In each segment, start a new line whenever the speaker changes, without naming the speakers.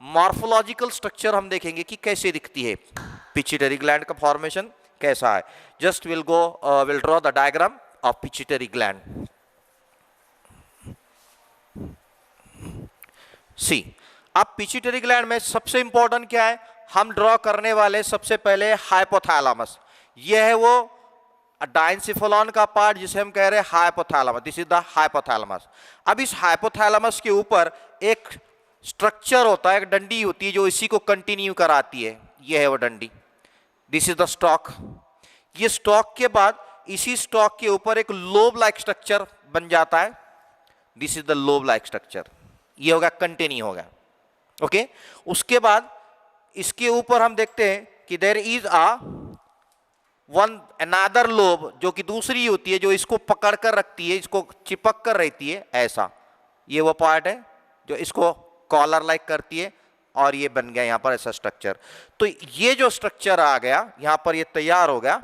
Morphological structure हम देखेंगे कि कैसे दिखती है पिट्यूटरी ग्लैंड का फॉर्मेशन कैसा है। Just will draw the diagram of pituitary gland. See, अब पिट्यूटरी ग्लैंड में सबसे इंपॉर्टेंट क्या है, हम ड्रॉ करने वाले सबसे पहले हाइपोथैलेमस। यह है वो डायंसिफोलॉन का पार्ट जिसे हम कह रहे हैं hypothalamus. This is the hypothalamus. अब इस हाइपोथैलेमस के ऊपर एक स्ट्रक्चर होता है, एक डंडी होती है जो इसी को कंटिन्यू कराती है। यह है वो डंडी, दिस इज द स्टॉक। ये स्टॉक के बाद इसी स्टॉक के ऊपर एक लोब लाइक स्ट्रक्चर बन जाता है। This is the lobe like structure. ये होगा कंटिन्यू होगा। ओके, उसके बाद इसके ऊपर हम देखते हैं कि देयर इज अनदर लोब जो कि दूसरी होती है, जो इसको पकड़ कर रखती है, इसको चिपक कर रहती है ऐसा। ये वो पार्ट है जो इसको कॉलर लाइक करती है और ये बन गया यहां पर ऐसा स्ट्रक्चर। तो ये जो स्ट्रक्चर आ गया यहां पर, ये तैयार हो गया।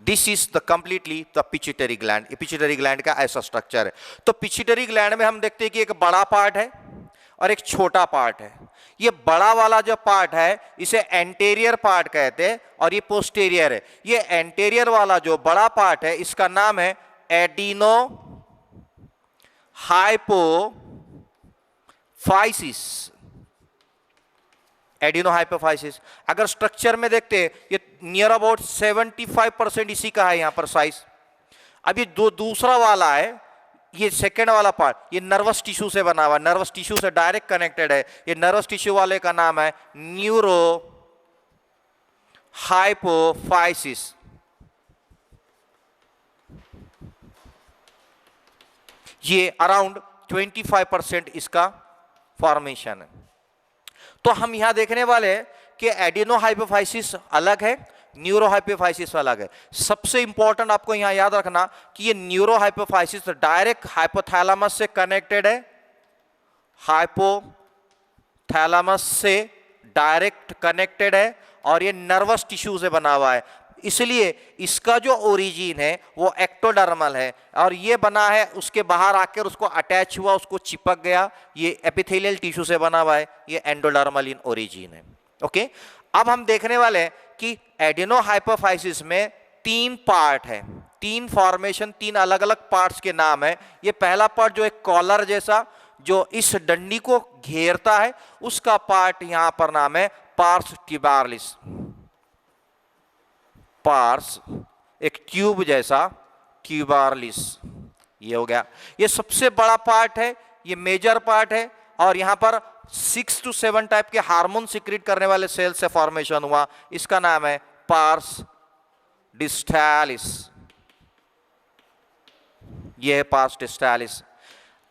This is the completely the pituitary gland. ये पिट्यूटरी ग्लैंड का ऐसा स्ट्रक्चर है। तो पिट्यूटरी ग्लैंड में हम देखते हैं कि एक बड़ा पार्ट है और एक छोटा पार्ट है। ये बड़ा वाला जो पार्ट है इसे एंटेरियर पार्ट कहते हैं और ये पोस्टेरियर है। ये एंटेरियर वाला जो बड़ा पार्ट है इसका नाम है एडिनो हाइपोफाइसिस। एडिनोहाइपोफाइसिस। अगर स्ट्रक्चर में देखते हैं ये नियर अबाउट 75% इसी का है यहां पर साइज। अब ये दूसरा वाला है, ये सेकेंड वाला पार्ट, ये नर्वस टिश्यू से बना हुआ, नर्वस टिश्यू से डायरेक्ट कनेक्टेड है। ये नर्वस टिश्यू वाले का नाम है न्यूरो हाइपोफाइसिस। ये अराउंड 25% इसका फॉर्मेशन है। तो हम यहां देखने वाले हैं कि एडिनोहाइपोफाइसिस अलग है, न्यूरोहाइपोफाइसिस अलग है। सबसे इंपॉर्टेंट आपको यहां याद रखना कि ये न्यूरोहाइपोफाइसिस डायरेक्ट हाइपोथैलेमस से कनेक्टेड है, हाइपोथैलेमस से डायरेक्ट कनेक्टेड है और ये नर्वस टिश्यू से बना हुआ है। इसलिए इसका जो ओरिजिन है वो एक्टोडर्मल है और ये बना है उसके बाहर आकर उसको अटैच हुआ, उसको चिपक गया। ये एपिथेलियल टिश्यू से बना हुआ है, ये एंडोडर्मल इन ओरिजिन है। ओके, अब हम देखने वाले हैं कि एडिनोहाइपोफाइसिस में 3 पार्ट है, 3 फॉर्मेशन, 3 अलग अलग पार्ट्स के नाम है। ये पहला पार्ट जो एक कॉलर जैसा जो इस डंडी को घेरता है उसका पार्ट यहां पर नाम है पार्स ट्यूबारलिस। पार्स एक ट्यूब जैसा, ट्यूबारलिस ये हो गया। ये सबसे बड़ा पार्ट है, ये मेजर पार्ट है और यहां पर 6 to 7 टाइप के हार्मोन सिक्रीट करने वाले सेल से फॉर्मेशन हुआ। इसका नाम है पार्स डिस्टालिस। ये है पार्स डिस्टालिस।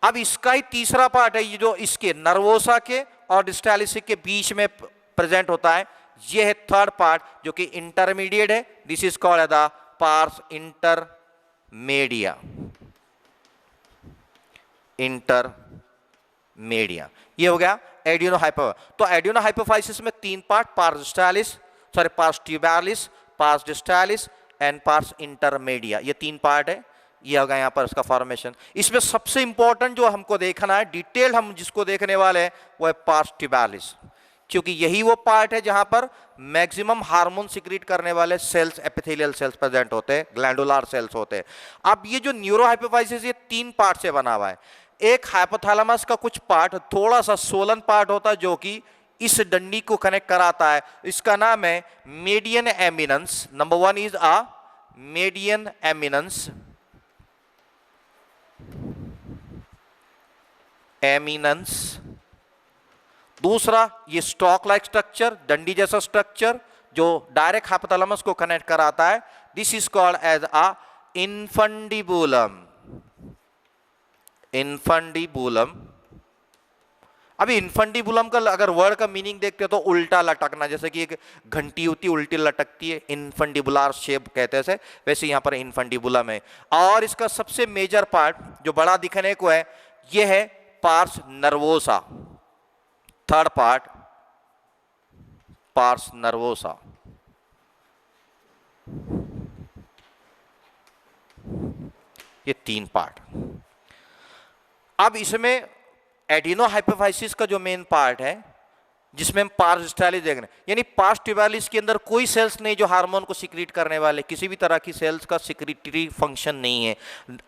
अब इसका ही तीसरा पार्ट है, ये जो इसके नर्वोसा के और डिस्टालिस के बीच में प्रेजेंट होता है, ये है थर्ड पार्ट जो कि इंटरमीडिएट है। This is called the pars intermedia. Intermedia ये हो गया एडिनोहाइपो। तो एडिनोहाइपोफाइसिस में 3 part, pars distalis, pars tuberalis, pars distalis and pars intermedia, ये 3 पार्ट है। ये होगा यहाँ पर इसका फॉर्मेशन। इसमें सबसे इंपॉर्टेंट जो हमको देखना है, डिटेल हम जिसको देखने वाले हैं वो है पार्स ट्यूबारलिस, क्योंकि यही वो पार्ट है जहां पर मैक्सिमम हार्मोन सिक्रीट करने वाले सेल्स, एपिथेलियल सेल्स प्रेजेंट होते हैं, ग्लैंडुलर सेल्स होते हैं। अब ये जो न्यूरोहाइपोफाइसिस ये 3 पार्ट से बना हुआ है। एक हाइपोथैलेमस का कुछ पार्ट, थोड़ा सा सोलन पार्ट होता है जो कि इस डंडी को कनेक्ट कराता है। इसका नाम है median eminence. Number 1 is a median eminence. दूसरा ये स्टॉक लाइक स्ट्रक्चर, डंडी जैसा स्ट्रक्चर जो डायरेक्ट हाइपोथैलेमस को कनेक्ट कराता है। This is called as a infundibulum. Infundibulum. अभी इन्फंडिबुलम का अगर वर्ड का मीनिंग देखते हो तो उल्टा लटकना, जैसे कि एक घंटी होती है उल्टी लटकती है, इन्फंडिबुलर शेप कहते हैं, वैसे यहां पर इन्फंडिबुलम है। और इसका सबसे मेजर पार्ट जो बड़ा दिखने को है यह है pars nervosa. Third part pars nervosa. ये 3 पार्ट। अब इसमें एडिनो हाइपोफाइसिस का जो मेन पार्ट है जिसमें हम पार्स डिस्टालिस देख रहे हैं, यानी पार्स ट्यूबरलिस के अंदर कोई सेल्स नहीं जो हार्मोन को सिक्रीट करने वाले, किसी भी तरह की सेल्स का सिक्रीटरी फंक्शन नहीं है।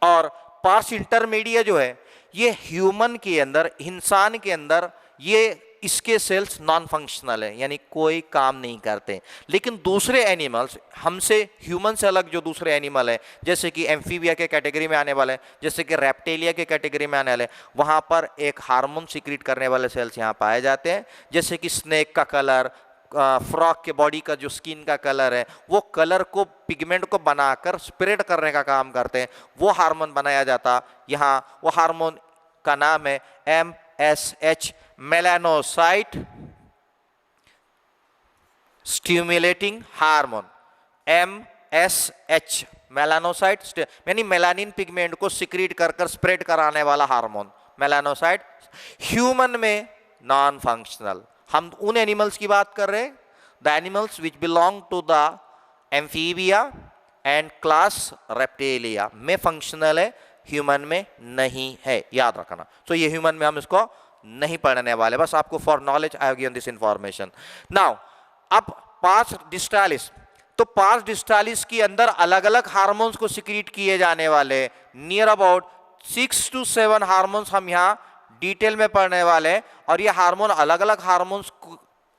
और पार्स इंटरमीडिया जो है ये ह्यूमन के अंदर, इंसान के अंदर ये इसके सेल्स नॉन फंक्शनल है, यानी कोई काम नहीं करते। लेकिन दूसरे एनिमल्स, हमसे ह्यूमन से अलग जो दूसरे एनिमल है, जैसे कि एम्फीबिया के कैटेगरी में आने वाले हैं, जैसे कि रेप्टेलिया के कैटेगरी में आने वाले, वहाँ पर एक हार्मोन सिक्रीट करने वाले सेल्स यहाँ पाए जाते हैं। जैसे कि स्नेक का कलर, फ्रॉग के बॉडी का जो स्किन का कलर है, वो कलर को, पिगमेंट को बनाकर स्प्रेड करने का काम करते हैं, वो हार्मोन बनाया जाता। यहाँ वो हार्मोन का नाम है MSH, melanocyte stimulating hormone. MSH melanocyte, यानी मेलानिन पिगमेंट को सिक्रीट कर स्प्रेड कराने वाला हार्मोन मेलानोसाइट। ह्यूमन में नॉन फंक्शनल। हम उन एनिमल्स की बात कर रहे हैं, the animals which belong to the amphibia and class reptilia में फंक्शनल है, ह्यूमन में नहीं है, याद रखना। तो ये ह्यूमन में हम इसको नहीं पढ़ने वाले, बस आपको for knowledge I have given this information. Now अब पार्स डिस्टालिस, तो पार्स डिस्टालिस के अंदर अलग अलग हार्मोन्स को सिक्रीट किए जाने वाले नियर अबाउट 6 to 7 हार्मोन्स हम यहाँ डिटेल में पढ़ने वाले हैं। और ये हार्मोन अलग अलग हार्मोन्स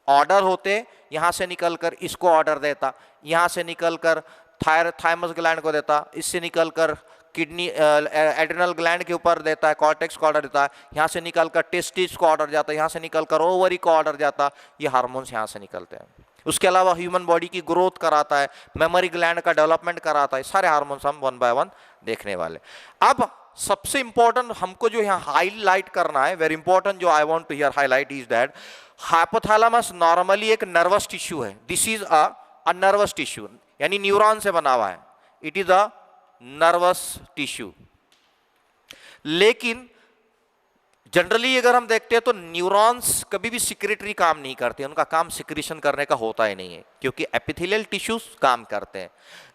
ऑर्डर होते, यहाँ से निकलकर इसको ऑर्डर देता, यहाँ से निकलकर थायमस ग्लैंड को देता, इससे निकलकर किडनी एड्रिनल ग्लैंड के ऊपर देता है, कॉर्टेक्स को ऑर्डर देता है, यहाँ से निकलकर टेस्टिस को ऑर्डर जाता है, यहाँ से निकलकर ओवरी को ऑर्डर जाता। ये हार्मोन्स यहाँ से निकलते हैं। उसके अलावा ह्यूमन बॉडी की ग्रोथ कराता है, मेमोरी ग्लैंड का डेवलपमेंट कराता है, सारे हार्मोन्स हम वन बाय वन देखने वाले। अब सबसे इंपॉर्टेंट हमको जो यहाँ हाईलाइट करना है, वेरी इंपॉर्टेंट जो I want to here highlight is that hypothalamus normally एक नर्वस टिश्यू है। This is a nervous tissue, यानी न्यूरॉन से बना हुआ है। It is a nervous tissue. लेकिन जनरली अगर हम देखते हैं तो न्यूरॉन्स कभी भी सिक्रेटरी काम नहीं करते, उनका काम सिक्रीशन करने का होता ही नहीं है, क्योंकि एपिथेलियल टिश्यूज काम करते हैं।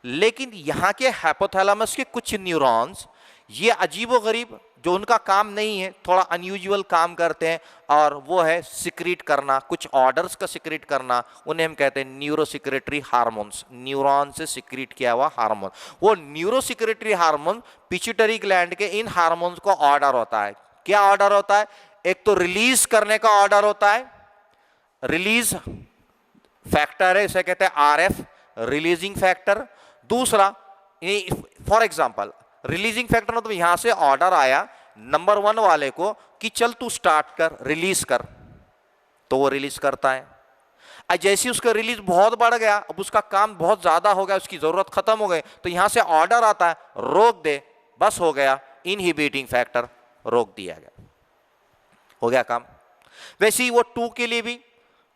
लेकिन यहाँ के हाइपोथैलेमस के कुछ न्यूरॉन्स ये अजीबोगरीब, जो उनका काम नहीं है, थोड़ा अनयूजुअल काम करते हैं, और वो है सिक्रीट करना, कुछ ऑर्डर्स का सिक्रीट करना। उन्हें हम कहते हैं न्यूरो सिक्रेटरी हार्मोन्स, न्यूरॉन से सिक्रीट किया हुआ हार्मोन। वो neuro secretory hormone pituitary gland के इन हार्मोन्स को ऑर्डर होता है। क्या ऑर्डर होता है? एक तो रिलीज करने का ऑर्डर होता है, रिलीज फैक्टर है, इसे कहते हैं RF, रिलीजिंग फैक्टर। दूसरा, फॉर एग्जाम्पल रिलीजिंग फैक्टर मतलब यहां से ऑर्डर आया नंबर 1 वाले को कि चल तू स्टार्ट कर, रिलीज कर, तो वो रिलीज करता है। जैसे उसका रिलीज बहुत बढ़ गया, अब उसका काम बहुत ज्यादा हो गया, उसकी जरूरत खत्म हो गई, तो यहां से ऑर्डर आता है रोक दे, बस हो गया, इनहिबिटिंग फैक्टर रोक दिया गया, हो गया काम। वैसे ही वो 2 के लिए भी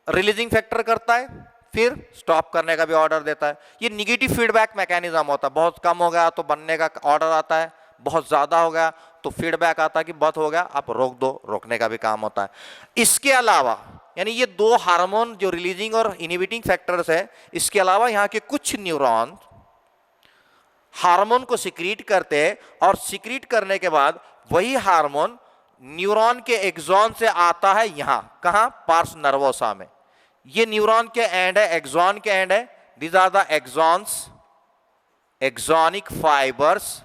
रिलीजिंग फैक्टर करता है, फिर स्टॉप करने का भी ऑर्डर देता है। ये निगेटिव फीडबैक मैकेनिज्म होता है। बहुत कम हो गया तो बनने का ऑर्डर आता है, बहुत ज्यादा हो गया तो फीडबैक आता है कि बहुत हो गया, आप रोक दो, रोकने का भी काम होता है। इसके अलावा यानी ये 2 हार्मोन जो रिलीजिंग और इनहिबिटिंग फैक्टर्स है, इसके अलावा यहाँ के कुछ न्यूरॉन हार्मोन को सिक्रीट करते हैं, और सिक्रीट करने के बाद वही हार्मोन न्यूरॉन के एक्सॉन से आता है यहां, कहां? पार्स नर्वोसा में। ये न्यूरॉन के एंड है, एक्सॉन के एंड है। These are the axons, axonic fibres.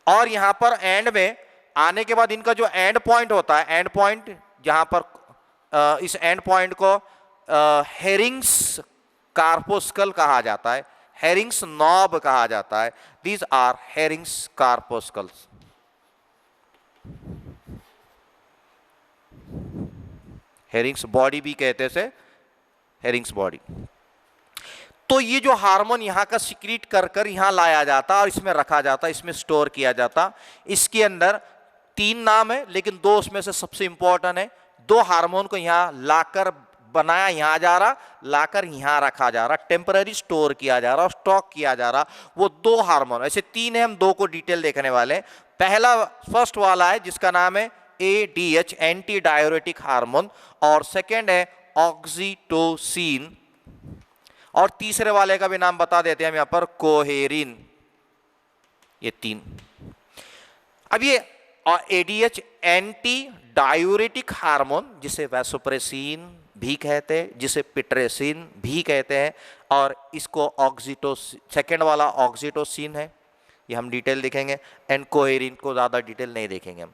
और यहां पर एंड में आने के बाद इनका जो एंड पॉइंट होता है, एंड पॉइंट जहां पर इस एंड पॉइंट को हेरिंग्स कार्पोस्कल कहा जाता है, हेरिंग्स नॉब कहा जाता है। These are Herring's corpuscles. Herring's body भी कहते से, हेरिंग्स बॉडी। तो ये जो हार्मोन यहाँ का सिक्रीट कर कर यहाँ लाया जाता और इसमें रखा जाता, इसमें स्टोर किया जाता। इसके अंदर 3 नाम है, लेकिन 2 उसमें से सबसे इंपॉर्टेंट है। 2 हार्मोन को यहाँ लाकर बनाया, यहाँ जा रहा, लाकर यहाँ रखा जा रहा, टेम्पररी स्टोर किया जा रहा, स्टॉक किया जा रहा। वो 2 हार्मोन, ऐसे 3 है, हम 2 को डिटेल देखने वाले। पहला फर्स्ट वाला है जिसका नाम है ADH, एंटी डाययूरेटिक हार्मोन, और सेकेंड है ऑक्सीटोसिन, और तीसरे वाले का भी नाम बता देते हैं हम यहाँ पर, कोहेरिन। ये 3। अब ये और एडीएच एंटी डायूरेटिक हार्मोन, जिसे वैसोप्रेसिन भी कहते हैं, जिसे पिट्रेसिन भी कहते हैं, और इसको ऑक्सीटोसिन, सेकेंड वाला ऑक्सीटोसिन है, ये हम डिटेल देखेंगे, एंड कोहेरिन को ज़्यादा डिटेल नहीं देखेंगे हम।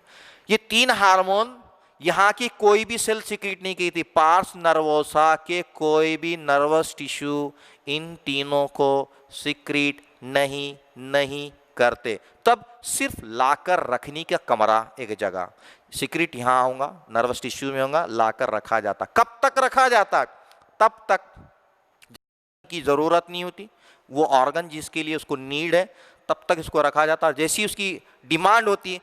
ये तीन हार्मोन यहाँ की कोई भी सेल सिक्रीट नहीं की थी, पार्स नर्वोसा के कोई भी नर्वस टिश्यू इन तीनों को सिक्रीट नहीं करते। तब सिर्फ लाकर रखने का कमरा एक जगह, सिक्रीट यहाँ होगा, नर्वस टिश्यू में होगा, लाकर रखा जाता। कब तक रखा जाता? तब तक की जरूरत नहीं होती, वो ऑर्गन जिसके लिए उसको नीड है तब तक इसको रखा जाता। जैसी उसकी डिमांड होती है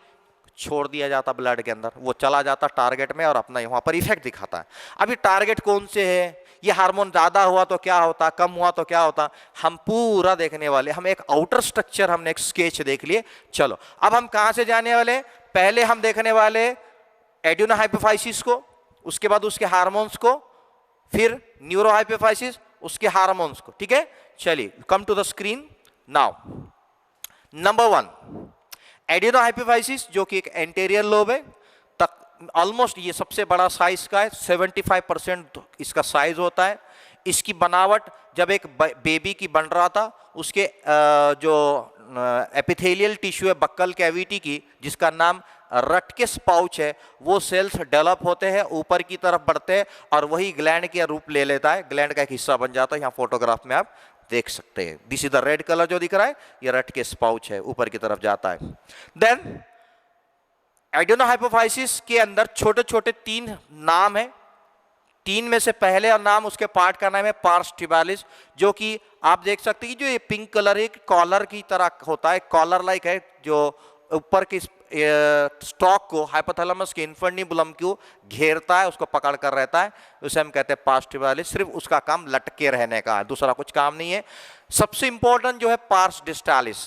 छोड़ दिया जाता ब्लड के अंदर, वो चला जाता टारगेट में और अपना वहां पर इफेक्ट दिखाता है। अभी टारगेट कौन से है, ये हार्मोन ज्यादा हुआ तो क्या होता, कम हुआ तो क्या होता, हम पूरा देखने वाले। हम एक आउटर स्ट्रक्चर, हमने एक स्केच देख लिए। चलो अब हम कहां से जाने वाले? पहले हम देखने वाले एड्यूनोहाइपोफाइसिस को, उसके बाद उसके हार्मोन्स को, फिर न्यूरोहाइपोफाइसिस, उसके हार्मोन्स को। ठीक है, चलिए come to the screen now. Number 1 adenohypophysis, जो कि एक एंटेरियर लोब है, तक ऑलमोस्ट ये सबसे बड़ा साइज का है, 75% इसका साइज होता है। इसकी बनावट जब एक बेबी की बन रहा था, उसके जो एपिथेलियल टिश्यू है बक्कल कैविटी की, जिसका नाम रटकेस पाउच है, वो सेल्स डेवलप होते हैं, ऊपर की तरफ बढ़ते हैं और वही ग्लैंड का रूप ले लेता है, ग्लैंड का एक हिस्सा बन जाता है। यहाँ फोटोग्राफ में आप देख सकते हैं, this is the red colour जो दिख रहा है, ये रटकेस पाउच है, ऊपर की तरफ जाता है। देन एड्यूनोहाइपोफाइसिस के अंदर छोटे छोटे 3 नाम है, 3 में से पहले और नाम उसके पार्ट का नाम है पार्स ट्यूबालिस, जो कि आप देख सकते हैं कि जो ये पिंक कलर है, कॉलर की तरह होता है, कॉलर लाइक है, जो ऊपर की स्टॉक को, हाइपोथैलेमस के इन्फंडिबुलम को घेरता है, उसको पकड़ कर रहता है, उसे हम कहते हैं पार्स ट्यूबालिस। सिर्फ उसका काम लटके रहने का है, दूसरा कुछ काम नहीं है। सबसे इंपॉर्टेंट जो है पार्स डिस्टालिस,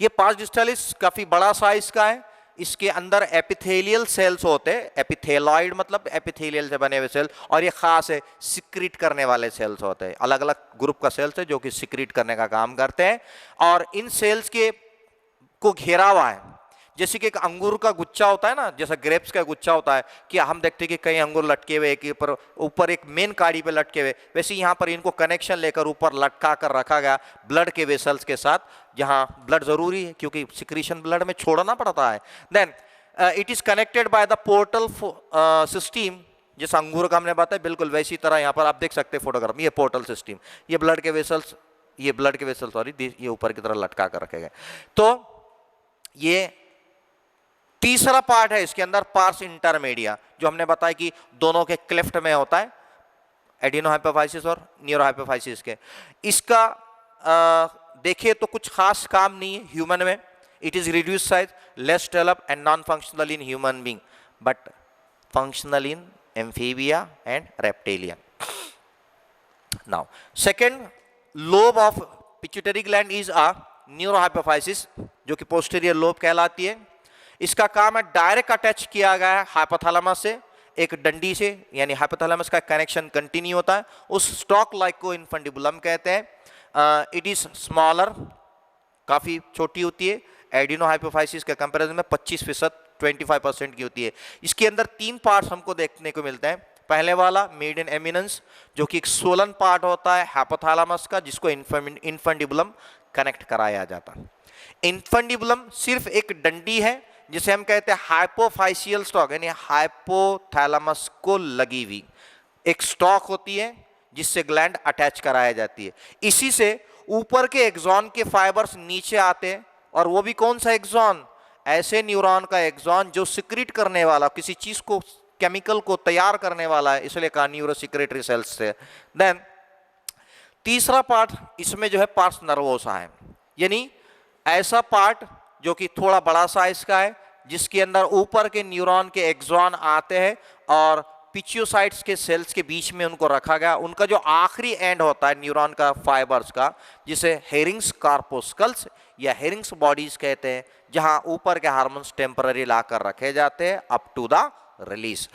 ये पार्स डिस्टालिस काफी बड़ा साइज का है। इसके अंदर एपिथेलियल सेल्स होते हैं, एपिथेलॉइड मतलब एपिथेलियल से बने हुए सेल, और ये खास है सिक्रीट करने वाले सेल्स होते हैं। अलग अलग ग्रुप का सेल्स है जो कि सिक्रीट करने का काम करते हैं, और इन सेल्स के को घेरा हुआ है। जैसे कि एक अंगूर का गुच्छा होता है ना, जैसा ग्रेप्स का गुच्छा होता है, कि हम देखते हैं कि कई अंगूर लटके हुए के ऊपर एक मेन काड़ी पे लटके हुए, वैसे यहाँ पर इनको कनेक्शन लेकर ऊपर लटका कर रखा गया ब्लड के वेसल्स के साथ, जहाँ ब्लड जरूरी है क्योंकि सिक्रीशन ब्लड में छोड़ना पड़ता है। Then it is connected by the portal system, जैसा अंगूर का हमने बताया बिल्कुल वैसी तरह यहाँ पर आप देख सकते हैं फोटोग्राफ, ये पोर्टल सिस्टम, ये ब्लड के वेसल्स, ये ब्लड के वेसल्स सॉरी, ये ऊपर की तरह लटका कर रखे गए। तो ये तीसरा पार्ट है इसके अंदर, पार्स इंटरमीडिया, जो हमने बताया कि दोनों के क्लेफ्ट में होता है, एडिनोहाइपोफाइसिस और न्यूरोहाइपोफाइसिस के। इसका देखिए तो कुछ खास काम नहीं है ह्यूमन में, it is reduce size, less develop and non functional in human being, but functional in amphibia and reptilian. Now second lobe of pituitary gland is a neurohypophysis, जो कि पोस्टीरियर लोब कहलाती है। इसका काम है डायरेक्ट अटैच किया गया है हाइपोथैलेमस से, एक डंडी से, यानी हाइपोथैलेमस का कनेक्शन कंटिन्यू होता है, उस स्टॉक लाइक को इन्फंडिबुलम कहते हैं। इट इज स्मॉलर, काफी छोटी होती है, एडिनोहाइपोफाइसिस के कंपैरिजन में 25% 25% की होती है। इसके अंदर 3 पार्ट्स हमको देखने को मिलते हैं। पहले वाला मीडियन एमिनेंस, जो कि एक सोलन पार्ट होता है हाइपोथैलेमस का, जिसको इन्फंडिबुलम कनेक्ट कराया जाता है। इन्फंडिबुलम सिर्फ एक डंडी है जिसे हम कहते हैं हाइपोफाइशियल स्टॉक, यानी हाइपोथैलेमस को लगी हुई एक स्टॉक होती है जिससे ग्लैंड अटैच कराया जाती है। इसी से ऊपर के एक्सॉन के फाइबर्स नीचे आते हैं, और वो भी कौन सा एक्सॉन? ऐसे न्यूरॉन का एक्सॉन जो सिक्रीट करने वाला, किसी चीज को, केमिकल को तैयार करने वाला है, इसलिए कहा न्यूरो सिक्रेटरी सेल्स से। देन तीसरा पार्ट इसमें जो है पार्स नर्वोसा है, यानी ऐसा पार्ट जो कि थोड़ा बड़ा साइज का है, जिसके अंदर ऊपर के न्यूरॉन के एक्सॉन आते हैं और पिचियोसाइट्स के सेल्स के बीच में उनको रखा गया। उनका जो आखिरी एंड होता है न्यूरॉन का फाइबर्स का, जिसे हेरिंग्स कार्पोस्कल्स या हेरिंग्स बॉडीज कहते हैं, जहां ऊपर के हार्मोन्स टेम्पररी लाकर रखे जाते हैं अप टू द रिलीज।